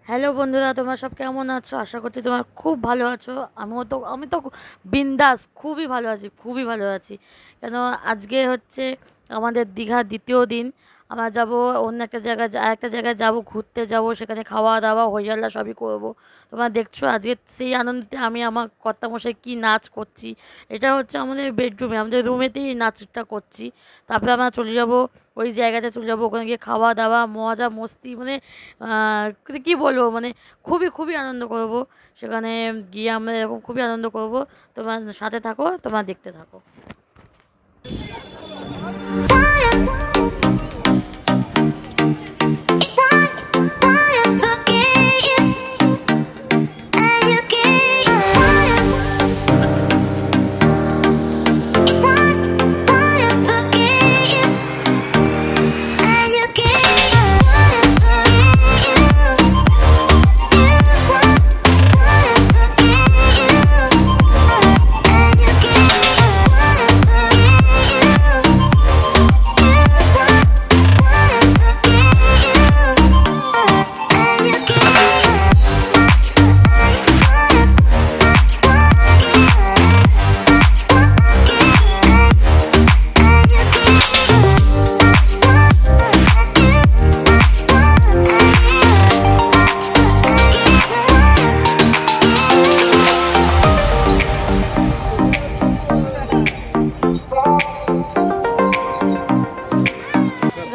Hello বন্ধুরা, তোমরা সব কেমন আছো? আশা করছি তোমরা খুব ভালো আছো। আমি তো বিন্দাস খুবই ভালো আছি, খুবই ভালো আছি। কেন আজকে হচ্ছে আমাদের দীঘার দ্বিতীয় দিন। আমরা যাব অন্য একটা জায়গায়, একটা জায়গায় যাব, ঘুরতে যাব, সেখানে খাওয়া দাওয়া হইয়াল্লা সবই করব। তোমরা দেখছো আজকে সেই আনন্দে আমি আমার কর্তামশাই কি নাচ করছি। এটা হচ্ছে আমাদের বেডরুমে, আমাদের রুমেতেই নাচটা করছি। তারপরে আমরা চলে যাব ওই জায়গাটা, চলে যাবো ওখানে গিয়ে খাওয়া দাওয়া মজা মস্তি, মানে কি বলবো, মানে খুবই খুবই আনন্দ করব। সেখানে গিয়ে আমরা এরকম খুবই আনন্দ করব। তোমার সাথে থাকো, তোমরা দেখতে থাকো।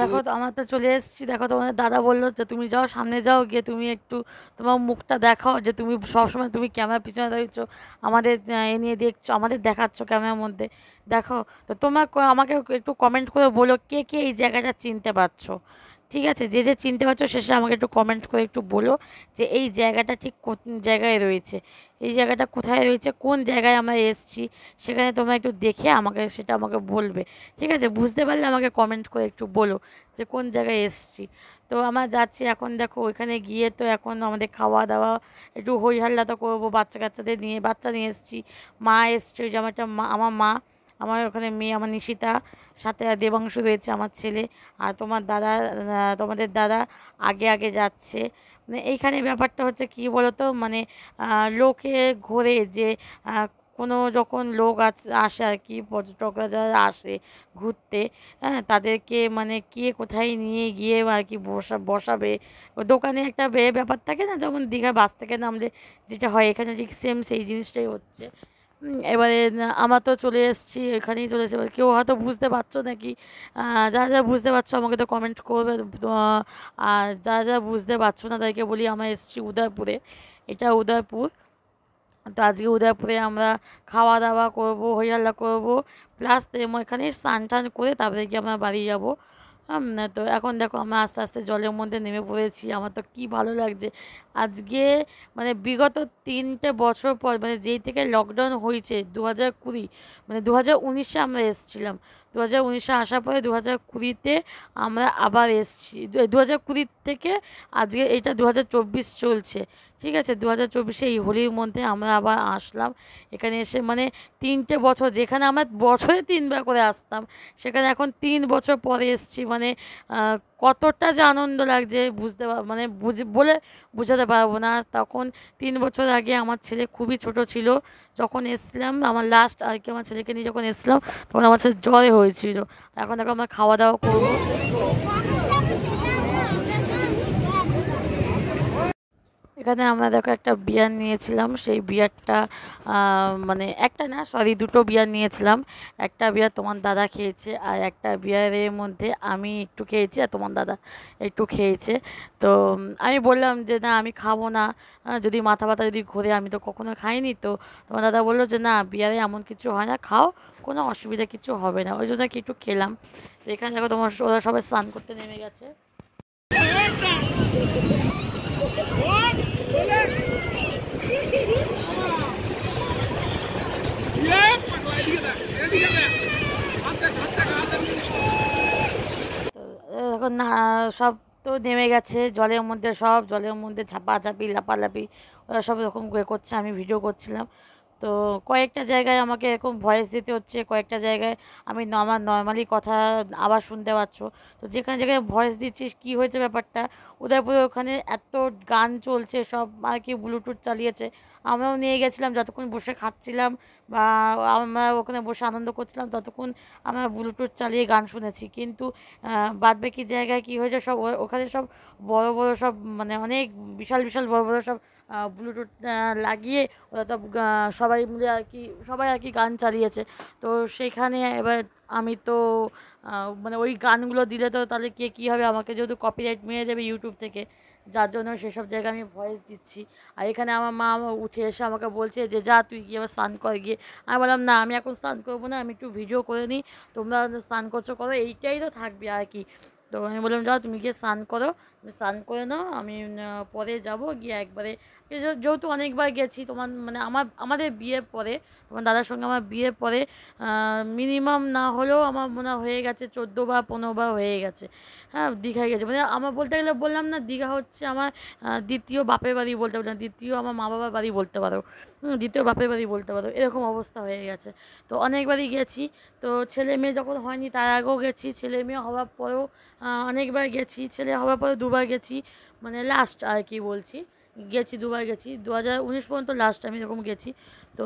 দেখো তো আমার তো চলে এসেছি। দেখো তোমার দাদা বললো যে তুমি যাও, সামনে যাও, গিয়ে তুমি একটু তোমার মুখটা দেখাও, যে তুমি সবসময় তুমি ক্যামেরার পিছনে দাঁড়িয়েছো, আমাদের এ নিয়ে দেখছো, আমাদের দেখাচ্ছ ক্যামেরার মধ্যে। দেখো তো তোমার আমাকে একটু কমেন্ট করে বলো কে কে এই জায়গাটা চিনতে পারছো। ঠিক আছে, যে যে চিনতে পারছো শেষে আমাকে একটু কমেন্ট করে একটু বলো যে এই জায়গাটা ঠিক কোন জায়গায় রয়েছে, এই জায়গাটা কোথায় রয়েছে, কোন জায়গায় আমরা এসেছি। সেখানে তোমরা একটু দেখে আমাকে সেটা আমাকে বলবে। ঠিক আছে, বুঝতে পারলে আমাকে কমেন্ট করে একটু বলো যে কোন জায়গায় এসেছি। তো আমরা যাচ্ছি এখন। দেখো ওইখানে গিয়ে তো এখন আমাদের খাওয়া দাওয়া একটু হই হাল্লা তো করবো, বাচ্চা কাচ্চাদের নিয়ে, বাচ্চা নিয়ে এসেছি, মা এসছে, ওই যে আমার একটা মা, আমার মা, আমার ওখানে মেয়ে আমার নিশিতা, সাথে দেবাংশু রয়েছে আমার ছেলে। আর তোমার দাদা, তোমাদের দাদা আগে আগে যাচ্ছে। মানে এইখানে ব্যাপারটা হচ্ছে কি বলতো, মানে লোকে ঘোরে যে কোনো যখন লোক আসে আর কি, পর্যটকরা যারা আসে ঘুরতে, হ্যাঁ, তাদেরকে মানে কে কোথায় নিয়ে গিয়ে আর কি বসাবে। দোকানে একটা ব্যাপার থাকে না, যেমন দীঘা বাস থেকে নামলে যেটা হয়, এখানে ঠিক সেম সেই জিনিসটাই হচ্ছে। এবারে আমরা তো চলে এসেছি, এখানেই চলে এসেছি। এবার কেউ হয়তো বুঝতে পারছো নাকি, যারা যারা বুঝতে পারছো আমাকে তো কমেন্ট করবে। আর যারা যারা বুঝতে পারছো না তাদেরকে বলি, আমরা এসেছি উদয়পুরে, এটা উদয়পুর। তো আজকে উদয়পুরে আমরা খাওয়া দাওয়া করবো, হইহাল্লা করবো, প্লাস এখানে স্নান টান করে তারপরে গিয়ে আমরা বাড়ি যাবো। তো এখন দেখো আমরা আস্তে আস্তে জলের মধ্যে নেমে পড়েছি। আমার তো কী ভালো লাগছে আজকে। মানে বিগত 3টে বছর পর, মানে যেই থেকে লকডাউন হয়েছে 2020, মানে 2019-এ আমরা এসেছিলাম। 2019-এ আসার পরে 2020-তে আমরা আবার এসেছি। 2020 থেকে আজকে এইটা 2024 চলছে। ঠিক আছে, 2024-এ এই হোলির মধ্যে আমরা আবার আসলাম এখানে এসে। মানে 3টে বছর, যেখানে আমরা বছরে 3বার করে আসতাম, সেখানে এখন 3 বছর পরে এসেছি। মানে কতটা যে আনন্দ লাগছে মানে বলে বোঝাতে পারবো না। তখন 3 বছর আগে আমার ছেলে খুবই ছোট ছিল যখন এসেছিলাম, আমার লাস্ট আর কি, আমার ছেলেকে নিয়ে যখন এসেছিলাম তখন আমার ছেলে জ্বরে হয়েছিল। এখন দেখো আমরা খাওয়া দাওয়া করবো। এখানে আমরা দেখো একটা বিয়ার নিয়েছিলাম, সেই বিয়ারটা মানে একটা না, সরি, দুটো বিয়ার নিয়েছিলাম। একটা বিয়ার তোমার দাদা খেয়েছে, আর একটা বিয়ারের মধ্যে আমি একটু খেয়েছি আর তোমার দাদা একটু খেয়েছে। তো আমি বললাম যে না আমি খাবো না, যদি মাথা ব্যথা যদি ঘোরে, আমি তো কখনো খাইনি। তো তোমার দাদা বললো যে না, বিয়ারে এমন কিছু হয় না, খাও, কোনো অসুবিধা কিছু হবে না। ওই জন্য কি একটু খেলাম। তো এখানে দেখো তোমার ওরা সবাই স্নান করতে নেমে গেছে। তো এখন না, সব তো নেমে গেছে জলের মধ্যে, সব জলের মধ্যে ঝাপাঝাপি লাপালাপি, ওরা সব এরকম করছে, আমি ভিডিও করছিলাম। তো কয়েকটা জায়গায় আমাকে এরকম ভয়েস দিতে হচ্ছে, কয়েকটা জায়গায় আমি আমার নর্মালি কথা আবার শুনতে পাচ্ছ। তো যেখানে যেখানে ভয়েস দিচ্ছি কী হয়েছে ব্যাপারটা, উদয়পুরে ওখানে এত গান চলছে, সব আর কি ব্লুটুথ চালিয়েছে। আমরাও নিয়ে গেছিলাম, যতক্ষণ বসে খাচ্ছিলাম বা আমরা ওখানে বসে আনন্দ করছিলাম ততক্ষণ আমরা ব্লুটুথ চালিয়ে গান শুনেছি। কিন্তু বাদবাকি জায়গায় কী হয়েছে, সব ওখানে সব বড় বড় সব মানে অনেক বিশাল বিশাল বড় বড় সব ব্লুটুথ লাগিয়ে ওরা তো সবাই মিলে আর কি, সবাই আর কি গান চালিয়েছে। তো সেইখানে এবার আমি তো মানে ওই গানগুলো দিলে তো তাহলে কে কী হবে, আমাকে যেহেতু কপিরাইট মেরে দেবে ইউটিউব থেকে, যার জন্য সেসব জায়গায় আমি ভয়েস দিচ্ছি। আর এখানে আমার মা উঠে এসে আমাকে বলছে যে যা তুই গিয়ে এবার স্নান কর গিয়ে। আমি বললাম না, আমি এখন স্নান করবো না, আমি একটু ভিডিও করে নিই, তোমরা স্নান করছো করো, এইটাই তো থাকবে আর কি। তো আমি বললাম যাও তুমি গিয়ে স্নান করো, তুমি স্নান করে নাও, আমি পরে যাব গিয়ে একবারে, যেহেতু অনেকবার গেছি তোমার মানে আমাদের বিয়ের পরে, তোমার দাদার সঙ্গে আমার বিয়ের পরে মিনিমাম না হলেও আমার মনে হয়ে গেছে 14 বা 15 বার হয়ে গেছে। হ্যাঁ, দীঘায় গেছে, মানে আমার বলতে গেলে বললাম না, দীঘা হচ্ছে আমার দ্বিতীয় বাপের বাড়ি বলতে পারো না, দ্বিতীয় আমার মা বাবার বাড়ি বলতে পারো, দ্বিতীয় বাপের বাড়ি বলতে পারো, এরকম অবস্থা হয়ে গেছে। তো অনেকবারই গেছি। তো ছেলে মেয়ে যখন হয়নি তার আগেও গেছি, ছেলে মেয়ে হওয়ার পরেও অনেকবার গেছি, ছেলে হওয়ার পরে দুবার গেছি, মানে লাস্ট আর কি বলছি, গেছি দুবার গেছি, 2019 পর্যন্ত লাস্ট আমি এরকম গেছি। তো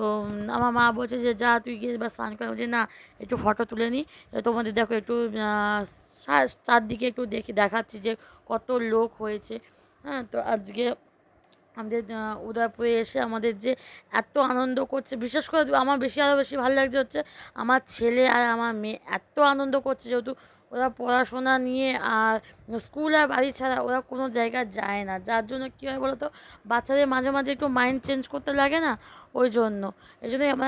আমার মা বলছে যে যা তুই গিয়ে বা স্নান করে, যে না একটু ফটো তুলে নিই, তোমাদের দেখো একটু চারদিকে একটু দেখাচ্ছি যে কত লোক হয়েছে। হ্যাঁ, তো আজকে আমাদের উদয়পুরে এসে আমাদের যে এত আনন্দ করছে, বিশেষ করে আমার আরও বেশি ভালো লাগছে হচ্ছে আমার ছেলে আর আমার মেয়ে এত আনন্দ করছে, যেহেতু ওরা পড়াশোনা নিয়ে আর স্কুল আর বাড়ি ছাড়া ওরা কোনো জায়গায় যায় না, যার জন্য কী হয় বলো তো, বাচ্চাদের মাঝে মাঝে একটু মাইন্ড চেঞ্জ করতে লাগে না, ওই জন্য এই জন্যই আমরা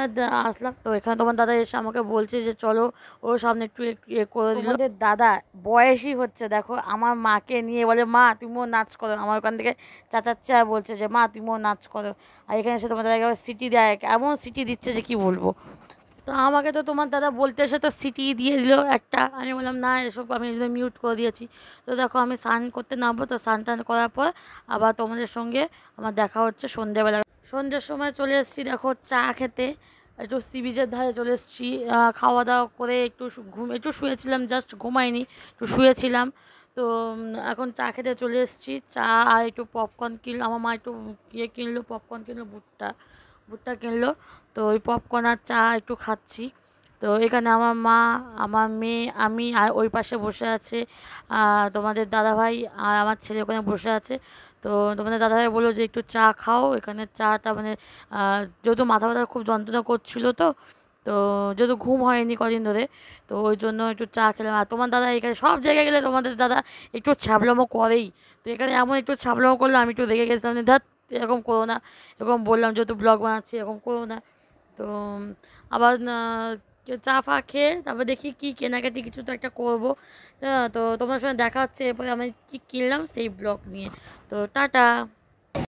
আসলাম। তো এখানে তোমার দাদা এসে আমাকে বলছে যে চলো ওর সামনে একটু ইয়ে করে দিল। তোমাদের দাদা বয়সই হচ্ছে, দেখো আমার মাকে নিয়ে বলে মা তুমিও নাচ করো, আমার ওখান থেকে চাচাচ্ছে আর বলছে যে মা তুমিও নাচ করো। আর এখানে এসে তোমার দাদা একেবারে সিটি দেয়, এমন সিটি দিচ্ছে যে কি বলবো। তো আমাকে তো তোমার দাদা বলতে এসে তো সিটি দিয়ে দিল একটা, আমি বললাম না এসব, আমি মিউট করে দিয়েছি। তো দেখো আমি স্নান করতে নামবো, তো স্নান টান করার পর আবার তোমাদের সঙ্গে আমার দেখা হচ্ছে সন্ধ্যেবেলা। সন্ধ্যের সময় চলে এসেছি দেখো চা খেতে, একটু সি বিচের ধারে চলে এসেছি, খাওয়া দাওয়া করে একটু একটু শুয়েছিলাম, জাস্ট ঘুমাইনি, একটু শুয়েছিলাম। তো এখন চা খেতে চলে এসেছি, চা আর একটু পপকর্ন কিনলো আমার মা, একটু ইয়ে কিনলো, পপকর্ন কিনলো, ভুট্টা ভুট্টা কিনলো। তো ওই পপকর্ন আর চা একটু খাচ্ছি। তো এখানে আমার মা, আমার মেয়ে, আমি আর ওই পাশে বসে আছে তোমাদের দাদাভাই, আর আমার ছেলে ওখানে বসে আছে। তো তোমাদের দাদাভাই বললো যে একটু চা খাও, এখানে চাটা মানে যেহেতু মাথা ব্যথা খুব যন্ত্রণা করছিলো, তো তো যেহেতু ঘুম হয়নি কদিন ধরে, তো ওই জন্য একটু চা খেলাম। আর তোমার দাদা এখানে সব জায়গায় গেলে তোমাদের দাদা একটু ছ্যাবলামো করেই, তো এখানে এমন একটু ছ্যাবলামো করলো, আমি একটু রেগে গেছিলাম, ধ্যাৎ এরকম করো না, এরকম বললাম যেহেতু ব্লগ বানাচ্ছি, এরকম করো না। তো আবার চা ফা খেয়ে তারপর দেখি কি কেনাকাটি কিছু তো একটা করবো। তো তোমার সঙ্গে দেখা হচ্ছে এরপরে আমি কি কিনলাম সেই ব্লগ নিয়ে। তো টাটা।